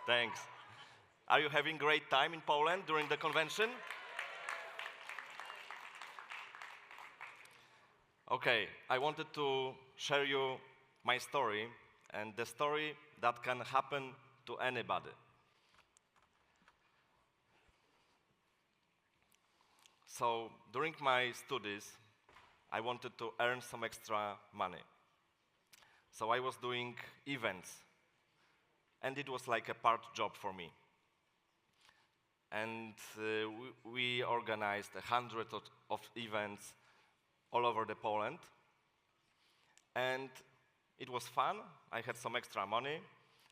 Thanks. Are you having great time in Poland during the convention? Okay, I wanted to share you my story and the story that can happen to anybody. So during my studies, I wanted to earn some extra money. So I was doing events, and it was like a part job for me. And we organized 100 of events all over the Poland. And it was fun. I had some extra money.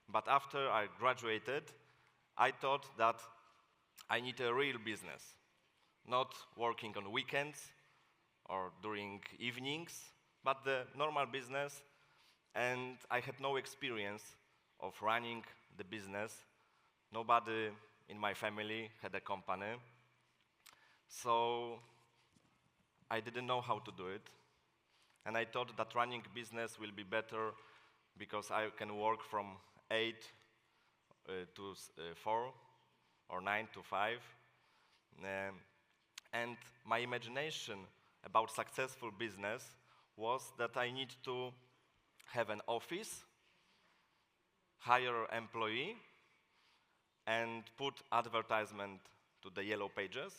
But after I graduated, I thought that I need a real business, not working on weekends or during evenings, but the normal business. And I had no experience of running the business. Nobody in my family had a company. So I didn't know how to do it. And I thought that running business will be better because I can work from 8 to 4 or 9 to 5. And my imagination about successful business was that I need to have an office, hire an employee, and put advertisement to the yellow pages.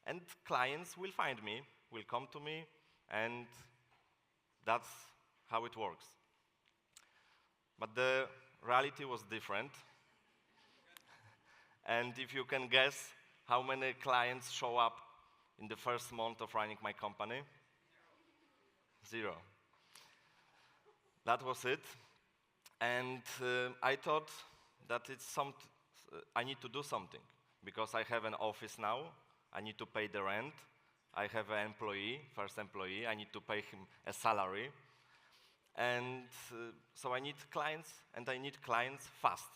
And clients will find me, will come to me, and that's how it works. But the reality was different. And if you can guess how many clients show up in the first month of running my company? 0. That was it. And I thought that I need to do something because I have an office now. I need to pay the rent. I have an employee, first employee. I need to pay him a salary. And so I need clients, and I need clients fast.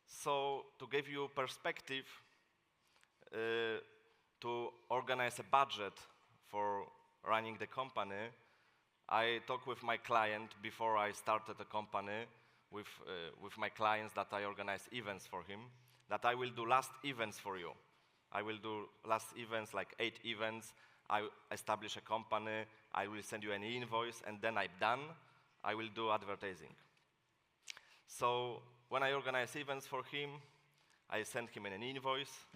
So to give you perspective, to organize a budget for running the company, I talked with my client before I started the company, with my clients that I organize events for him, that I will do last events for you. I will do last events, like 8 events. I establish a company. I will send you an invoice, and then I'm done. I will do advertising. So when I organize events for him, I send him an invoice,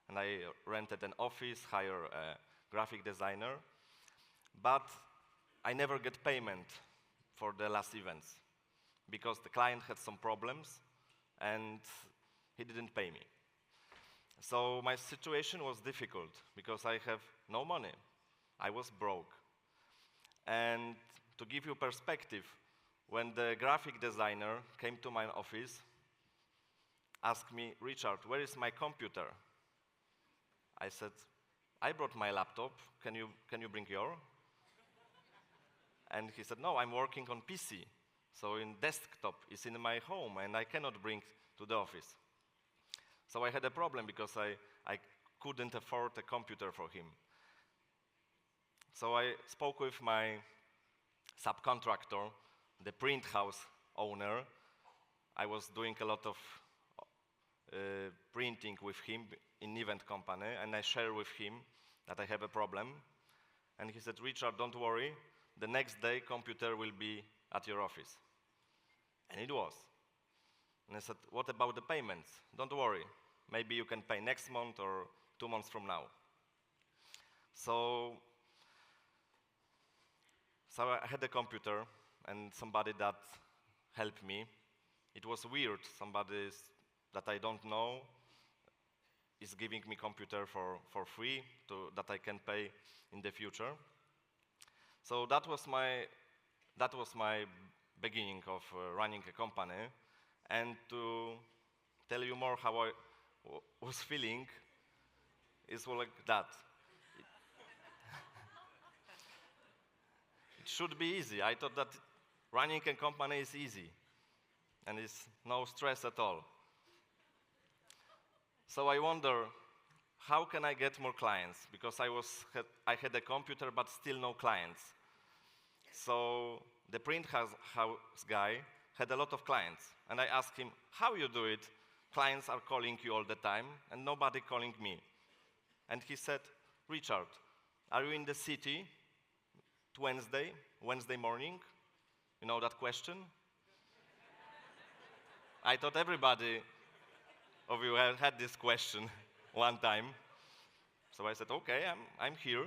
and I rented an office, hire a graphic designer. But I never get payment for the last events because the client had some problems and he didn't pay me. So my situation was difficult because I have no money. I was broke. And to give you perspective, when the graphic designer came to my office, asked me, "Richard, where is my computer?" I said, "I brought my laptop. Can you bring yours?" And he said, "No, I'm working on PC. So in desktop, it's in my home, and I cannot bring to the office." So I had a problem because I couldn't afford a computer for him. So I spoke with my subcontractor, the print house owner. I was doing a lot of printing with him in event company, and I shared with him that I have a problem. And he said, "Richard, don't worry. The next day, computer will be at your office." And it was. And I said, "What about the payments? Don't worry. Maybe you can pay next month or 2 months from now." So I had a computer and somebody that helped me. It was weird. Somebody that I don't know is giving me computer for free that I can pay in the future. So that was my beginning of running a company. And to tell you more how I was feeling, is like that. It should be easy. I thought that running a company is easy, and it's no stress at all. So I wonder, how can I get more clients? Because I had a computer, but still no clients. So the print house guy had a lot of clients. And I asked him, how you do it? Clients are calling you all the time and nobody calling me. And he said, Richard, are you in the city Wednesday morning? You know that question? I thought everybody of you had this question one time. So I said, okay, I'm here.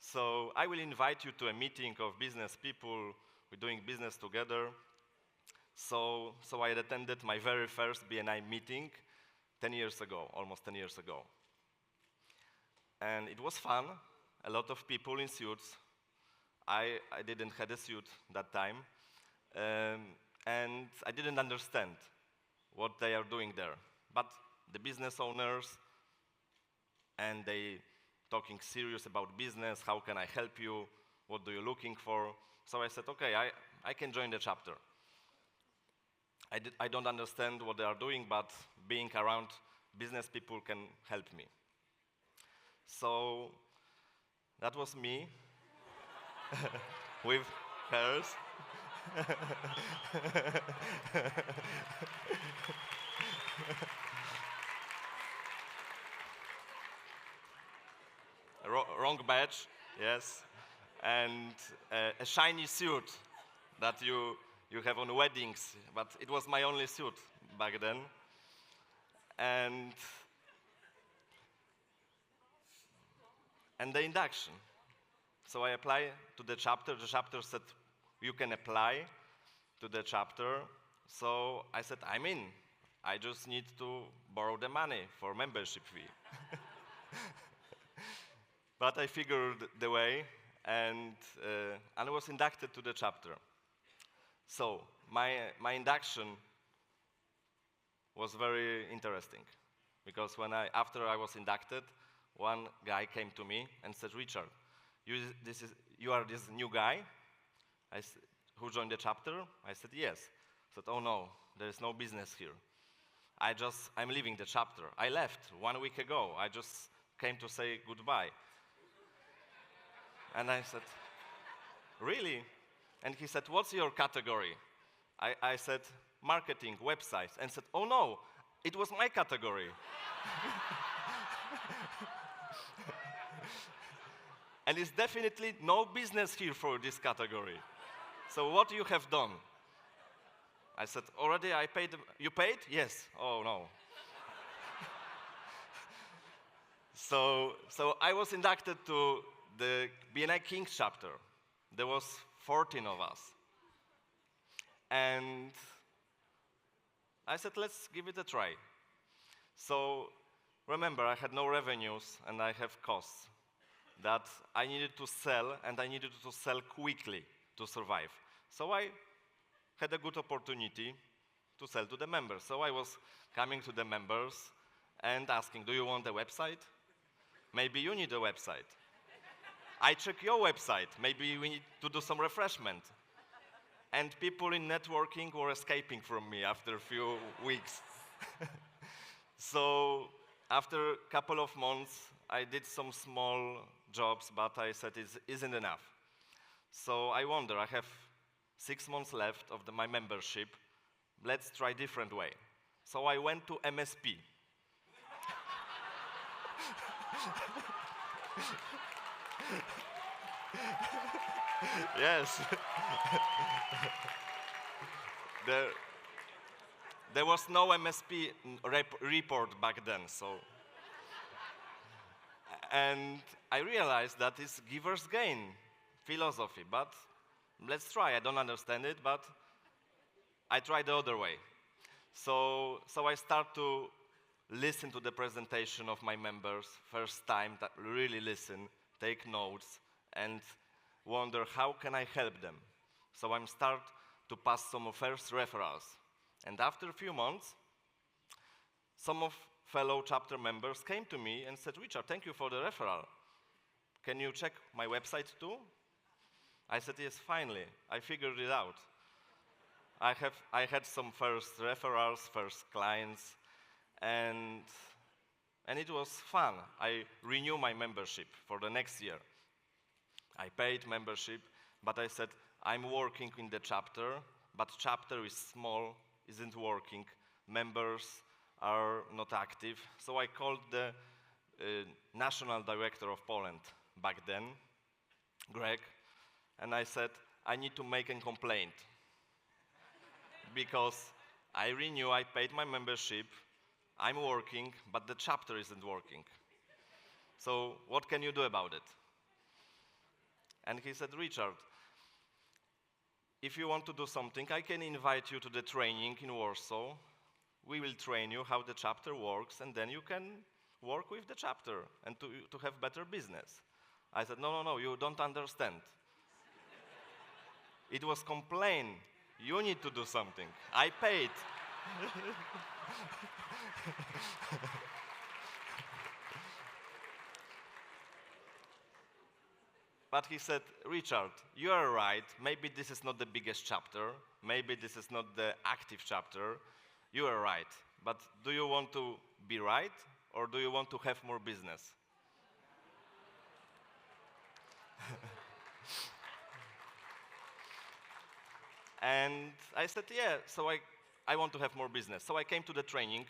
So I will invite you to a meeting of business people. We're doing business together. So I attended my very first BNI meeting 10 years ago, almost 10 years ago. And it was fun, a lot of people in suits. I didn't have a suit that time. And I didn't understand what they are doing there. But the business owners, and they talking serious about business, how can I help you, what are you looking for? So I said, okay, I can join the chapter. I don't understand what they are doing, but being around business people can help me. So that was me with hers. Wrong badge, yes, and a shiny suit that you have on weddings, but it was my only suit back then. And the induction. So I applied to the chapter. The chapter said, you can apply to the chapter. So I said, I'm in. I just need to borrow the money for membership fee. But I figured the way, and I was inducted to the chapter. So my induction was very interesting, because after I was inducted, one guy came to me and said, Richard, you are this new guy who joined the chapter? I said, yes. He said, oh no, there is no business here. I'm leaving the chapter. I left 1 week ago. I just came to say goodbye. And I said, really? And he said, what's your category? I said, marketing, websites. And said, oh no, it was my category. And it's definitely no business here for this category. So what you have done? I said, already I paid. You paid? Yes. Oh no. So I was inducted to the BNI Kings chapter. There was 14 of us. And I said, let's give it a try. So remember, I had no revenues and I have costs that I needed to sell, and I needed to sell quickly to survive. So I had a good opportunity to sell to the members. So I was coming to the members and asking, do you want a website? Maybe you need a website. I check your website. Maybe we need to do some refreshment. And people in networking were escaping from me after a few weeks. So after a couple of months, I did some small jobs, but I said it isn't enough. So I wonder, I have 6 months left of my membership. Let's try a different way. So I went to MSP. Yes. There was no MSP report back then, so. And I realized that it's giver's gain philosophy, but let's try. I don't understand it, but I tried the other way. So I start to listen to the presentation of my members, first time, that really listen, take notes, and wonder how can I help them. So I'm start to pass some first referrals. And after a few months, some of fellow chapter members came to me and said, Richard, thank you for the referral. Can you check my website too? I said, yes, finally, I figured it out. I had some first referrals, first clients, and it was fun. I renew my membership for the next year. I paid membership, but I said, I'm working in the chapter, but chapter is small, isn't working, members are not active. So I called the national director of Poland back then, Greg, and I said, I need to make a complaint because I renew, I paid my membership, I'm working, but the chapter isn't working. So what can you do about it? And he said, Ryszard, if you want to do something, I can invite you to the training in Warsaw. We will train you how the chapter works, and then you can work with the chapter and to have better business. I said, no, you don't understand. It was complaint. You need to do something. I paid. But he said, Ryszard, you are right. Maybe this is not the biggest chapter. Maybe this is not the active chapter. You are right. But do you want to be right, or do you want to have more business? And I said, yeah, so I want to have more business. So I came to the training,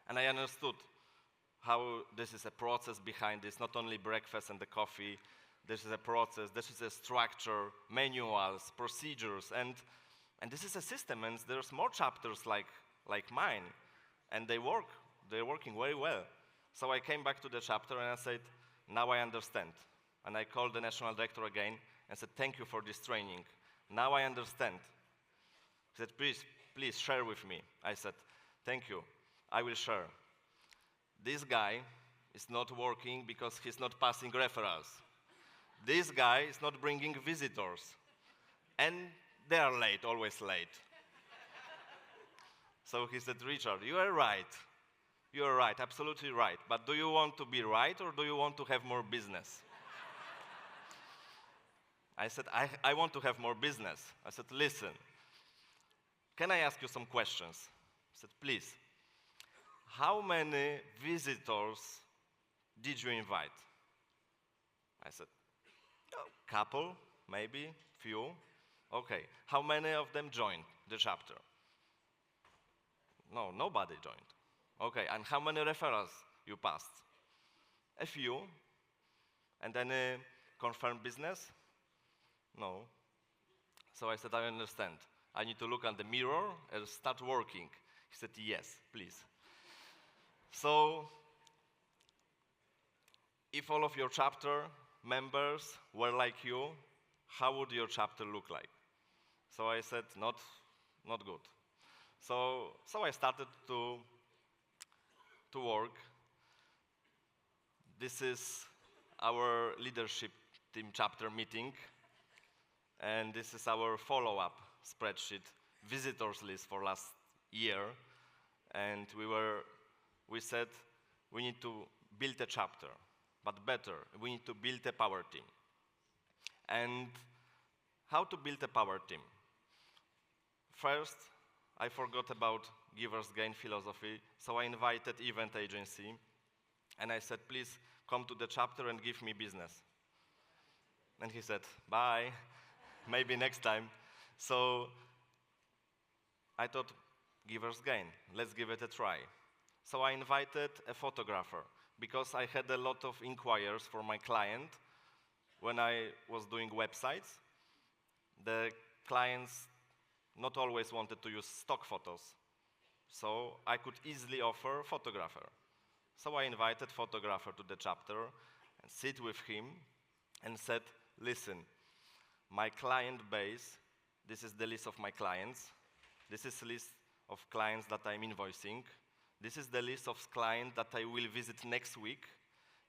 and I understood how this is a process behind this, not only breakfast and the coffee. This is a process, this is a structure, manuals, procedures, and this is a system, and there's more chapters like mine, and they're working very well. So I came back to the chapter and I said, now I understand. And I called the national director again and said, thank you for this training. Now I understand. He said, please share with me. I said, thank you, I will share. This guy is not working because he's not passing referrals. This guy is not bringing visitors. And they are late, always late. So he said, Ryszard, you are right. You are right, absolutely right. But do you want to be right, or do you want to have more business? I said, I want to have more business. I said, listen, can I ask you some questions? He said, please. How many visitors did you invite? I said, couple, maybe, few. Okay, how many of them joined the chapter? No, nobody joined. Okay, and how many referrals you passed? A few. And any confirmed business? No. So I said, I understand. I need to look at the mirror and start working. He said, yes, please. So, if all of your chapter members were like you, how would your chapter look like? So I said, not good. So I started to work. This is our leadership team chapter meeting, and this is our follow-up spreadsheet, visitors list for last year, and we said we need to build a chapter, but better, we need to build a power team. And how to build a power team? First, I forgot about Givers Gain philosophy, so I invited event agency, and I said, please come to the chapter and give me business. And he said, bye, maybe next time. So I thought, Givers Gain, let's give it a try. So I invited a photographer, because I had a lot of inquiries for my client when I was doing websites. The clients not always wanted to use stock photos, so I could easily offer photographer. So I invited photographer to the chapter and sit with him and said, listen, my client base, this is the list of my clients, this is the list of clients that I'm invoicing, this is the list of clients that I will visit next week,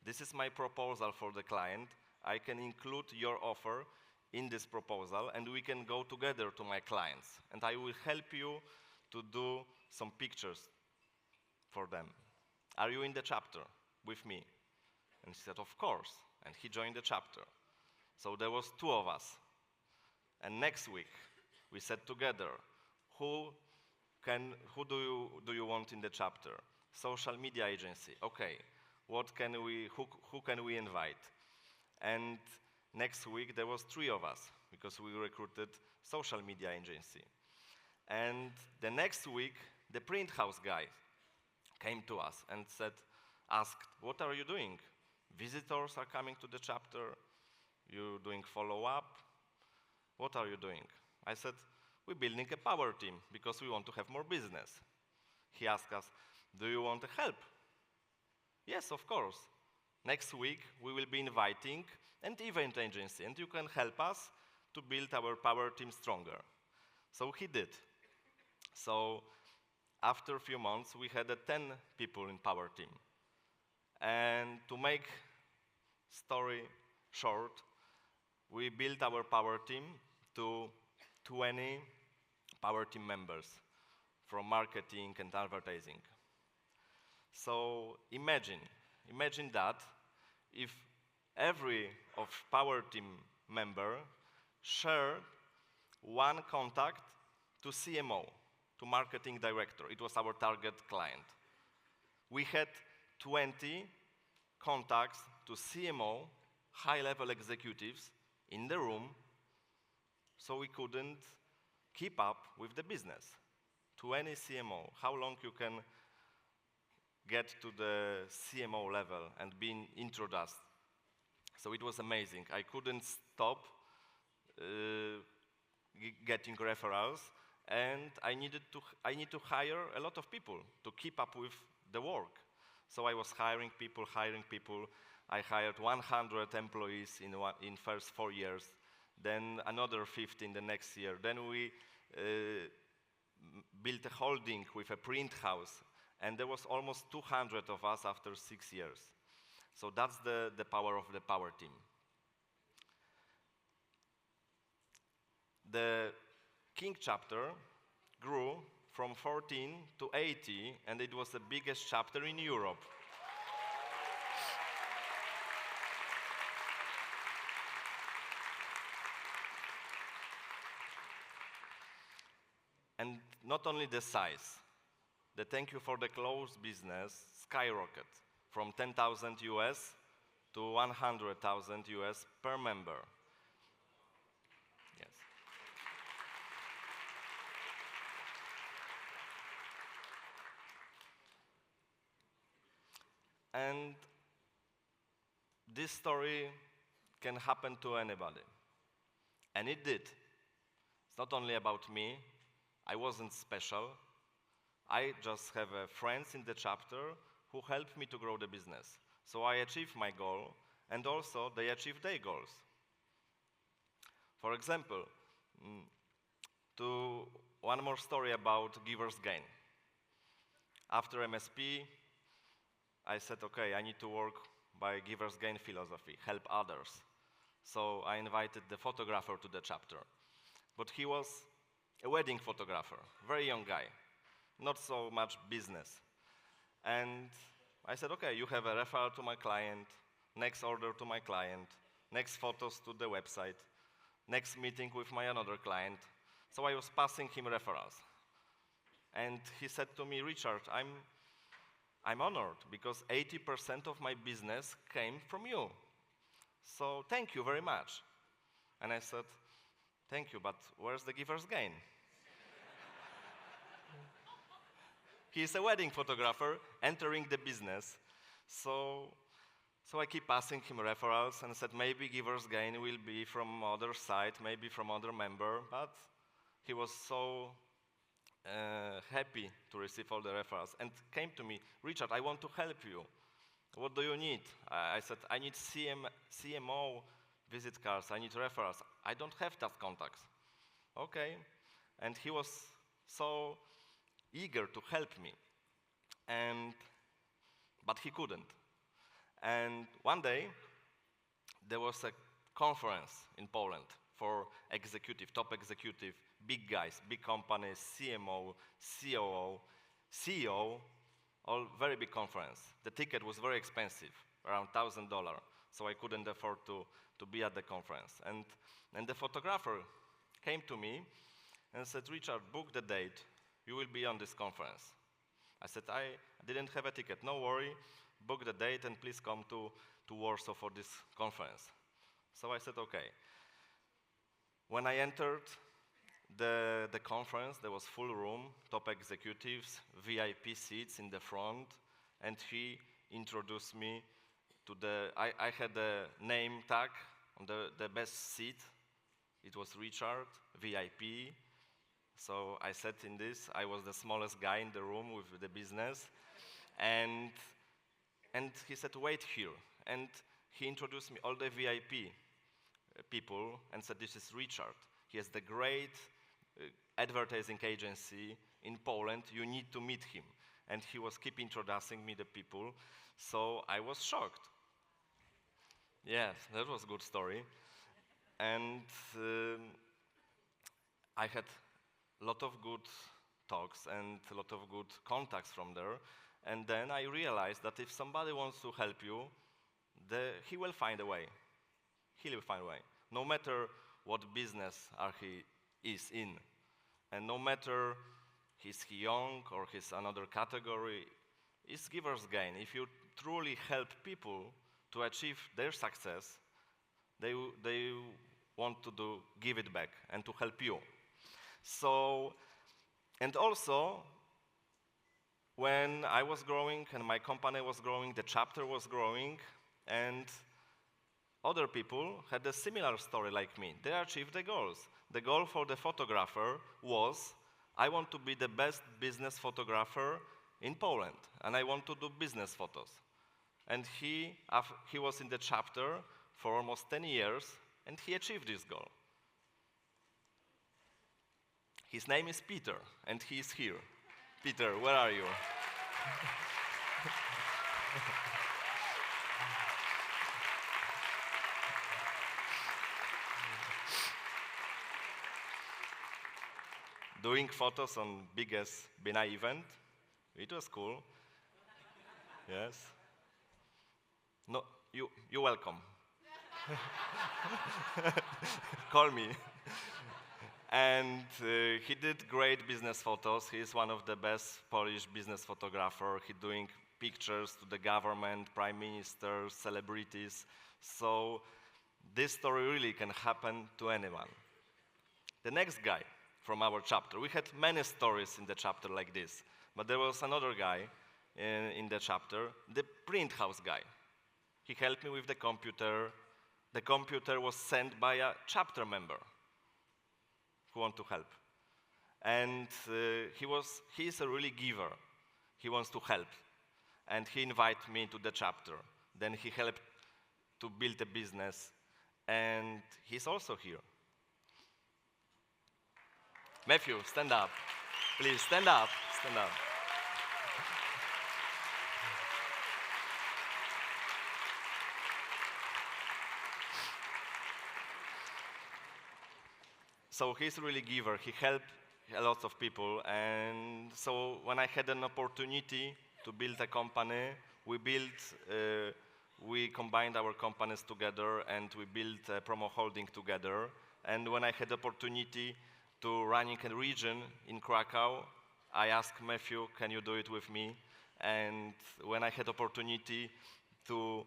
this is my proposal for the client, I can include your offer in this proposal, and we can go together to my clients, and I will help you to do some pictures for them. Are you in the chapter with me? And he said, of course, and he joined the chapter. So there was two of us, and next week we said together, who do you want in the chapter? Social media agency, okay. Who can we invite? And next week there was 3 of us because we recruited social media agency. And the next week, the print house guy came to us and asked, what are you doing? Visitors are coming to the chapter, you're doing follow-up, what are you doing? I said, we're building a power team because we want to have more business. He asked us, do you want to help? Yes, of course. Next week, we will be inviting an event agency, and you can help us to build our power team stronger. So he did. So after a few months, we had 10 people in power team. And to make story short, we built our power team to 20 power team members from marketing and advertising. So imagine that if every of power team member shared one contact to CMO, to marketing director. It was our target client. We had 20 contacts to CMO, high-level executives in the room, so we couldn't keep up with the business. 20 CMO, how long you can get to the CMO level and be introduced. So it was amazing. I couldn't stop getting referrals, and I need to hire a lot of people to keep up with the work. So I was hiring people. I hired 100 employees in first 4 years, then another 50 in the next year. Then we built a holding with a print house, and there was almost 200 of us after 6 years. So that's the power of the power team. The King chapter grew from 14 to 80, and it was the biggest chapter in Europe. And not only the size, the thank you for the closed business skyrocketed from 10,000 US to 100,000 US per member. Yes. And this story can happen to anybody. And it did. It's not only about me. I wasn't special. I just have friends in the chapter who helped me to grow the business. So I achieved my goal, and also they achieved their goals. For example, one more story about Giver's Gain. After MSP, I said, okay, I need to work by Giver's Gain philosophy, help others. So I invited the photographer to the chapter. But he was a wedding photographer, very young guy, not so much business. And I said, okay, you have a referral to my client, next order to my client, next photos to the website, next meeting with my another client. So I was passing him referrals. And he said to me, Ryszard, I'm honored because 80% of my business came from you. So thank you very much. And I said, thank you, but where's the Giver's Gain? He's a wedding photographer entering the business. So I keep passing him referrals and said maybe Giver's Gain will be from other side, maybe from other member, but he was so happy to receive all the referrals and came to me, Ryszard, I want to help you. What do you need? I said, I need CMO visit cards, I need referrals. I don't have that contacts. Okay. And he was so eager to help me. But he couldn't. And one day, there was a conference in Poland for top executive, big guys, big companies, CMO, COO, CEO, all very big conference. The ticket was very expensive, around $1,000, so I couldn't afford to be at the conference. And the photographer came to me and said, Ryszard, book the date. You will be on this conference. I said, I didn't have a ticket. No worry, book the date and please come to Warsaw for this conference. So I said, okay. When I entered the conference, there was full room, top executives, VIP seats in the front, and he introduced me to I had a name tag on the best seat. It was Ryszard, VIP. So I sat in this. I was the smallest guy in the room with the business. And he said, wait here. And he introduced me all the VIP people and said, this is Ryszard. He has the great advertising agency in Poland. You need to meet him. And he was keep introducing me the people. So I was shocked. Yes, that was a good story. And I had a lot of good talks and a lot of good contacts from there. And then I realized that if somebody wants to help you, he will find a way. He will find a way. No matter what business he is in, and no matter is he young or he's another category, it's giver's gain. If you truly help people to achieve their success, they want to give it back and to help you. So, and also, when I was growing and my company was growing, the chapter was growing, and other people had a similar story like me. They achieved the goals. The goal for the photographer was, I want to be the best business photographer in Poland, and I want to do business photos. And he was in the chapter for almost 10 years, and he achieved this goal. His name is Peter, and he is here. Peter, where are you? Doing photos on biggest BNI event, it was cool. Yes. No, you're welcome. Call me. And he did great business photos. He's one of the best Polish business photographers. He's doing pictures to the government, prime ministers, celebrities. So this story really can happen to anyone. The next guy from our chapter, we had many stories in the chapter like this, but there was another guy in the chapter, the print house guy. He helped me with the computer. The computer was sent by a chapter member who want to help. And he's a really giver. He wants to help. And he invited me to the chapter. Then he helped to build a business. And he's also here. Matthew, stand up. Please, stand up. Stand up. So he's really giver. He helped a lot of people. And so when I had an opportunity to build a company, we combined our companies together and we built a promo holding together. And when I had the opportunity to running a region in Krakow, I asked Matthew, can you do it with me? And when I had opportunity to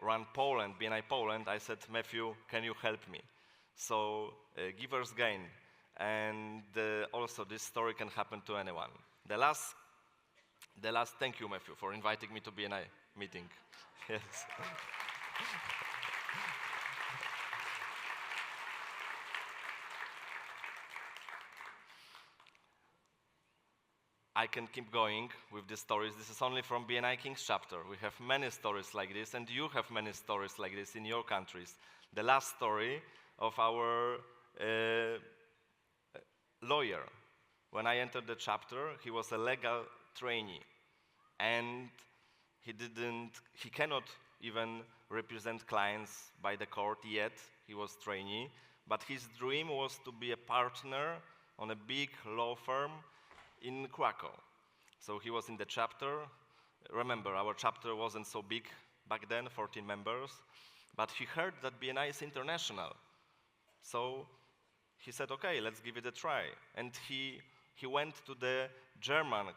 run Poland, BNI Poland, I said, Matthew, can you help me? So giver's gain. And also this story can happen to anyone. The last, thank you, Matthew, for inviting me to BNI meeting. Yes. I can keep going with the stories. This is only from BNI Kings chapter. We have many stories like this, and you have many stories like this in your countries. The last story of our lawyer. When I entered the chapter, he was a legal trainee, and he cannot even represent clients by the court yet. He was trainee, but his dream was to be a partner on a big law firm in Krakow. So he was in the chapter. Remember, our chapter wasn't so big back then, 14 members, but he heard that BNI is international. So he said, okay, let's give it a try. And he went to the German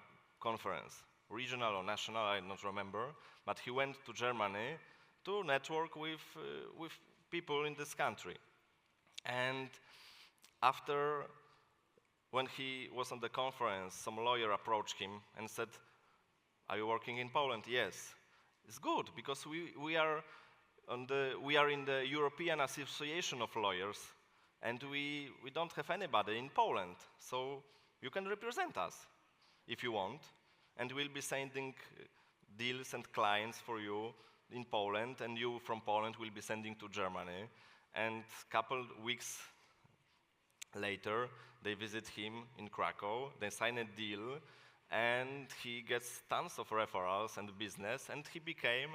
conference, regional or national, I don't remember, but he went to Germany to network with people in this country. And after, when he was on the conference, some lawyer approached him and said, "Are you working in Poland?" "Yes." "It's good, because we are in the European Association of Lawyers, and we don't have anybody in Poland, so you can represent us if you want, and we'll be sending deals and clients for you in Poland, and you from Poland will be sending to Germany." And a couple weeks later, they visit him in Krakow, they sign a deal, and he gets tons of referrals and business, and he became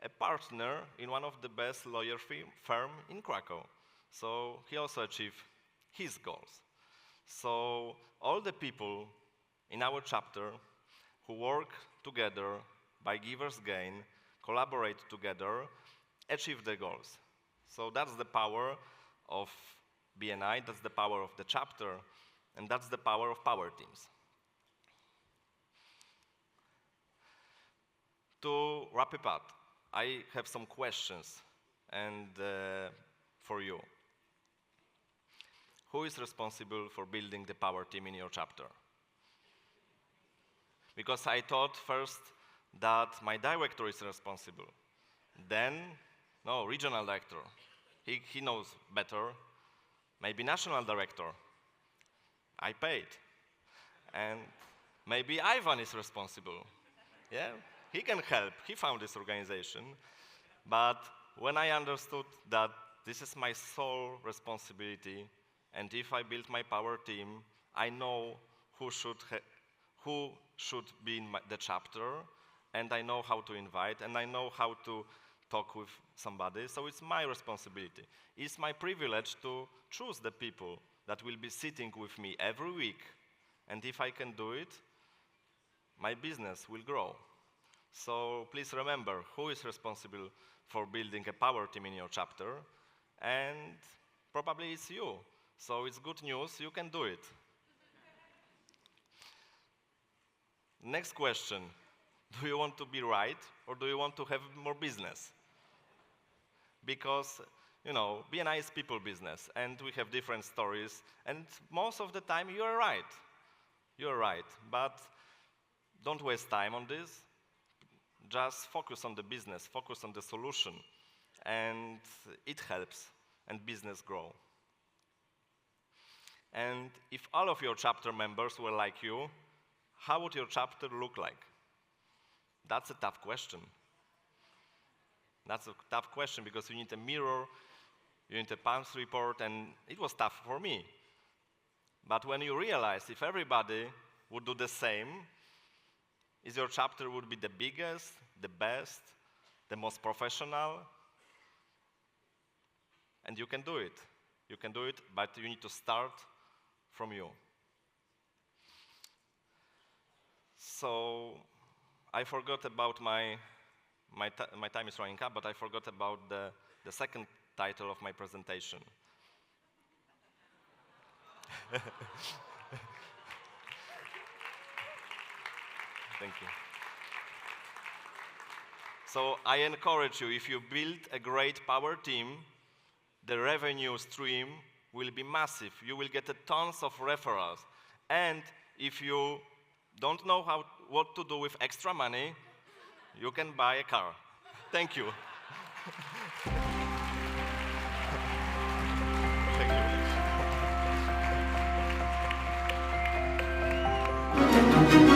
a partner in one of the best lawyer firm in Krakow. So he also achieved his goals. So all the people in our chapter who work together by givers gain, collaborate together, achieve their goals. So that's the power of BNI, that's the power of the chapter, and that's the power of power teams. To wrap it up, I have some questions for you. Who is responsible for building the power team in your chapter? Because I thought first that my director is responsible. Then, no, regional director. He knows better. Maybe national director. I paid. And maybe Ivan is responsible. Yeah, he can help. He found this organization. But when I understood that this is my sole responsibility, and if I build my power team, I know who should be in the chapter, and I know how to invite, and I know how to talk with somebody, so it's my responsibility. It's my privilege to choose the people that will be sitting with me every week, and if I can do it, my business will grow. So please remember who is responsible for building a power team in your chapter, and probably it's you. So it's good news, you can do it. Next question, do you want to be right or do you want to have more business? Because, you know, BNI is people business and we have different stories, and most of the time you're right. You're right, but don't waste time on this. Just focus on the business, focus on the solution, and it helps and business grow. And if all of your chapter members were like you, how would your chapter look like? That's a tough question. That's a tough question because you need a mirror, you need a pulse report, and it was tough for me. But when you realize if everybody would do the same, is your chapter would be the biggest, the best, the most professional, and you can do it. You can do it, but you need to start from you. So I forgot about my time is running up, but I forgot about the second title of my presentation. Thank you. So I encourage you, if you build a great power team, the revenue stream will be massive. You will get tons of referrals. And if you don't know what to do with extra money, you can buy a car. Thank you. Thank you.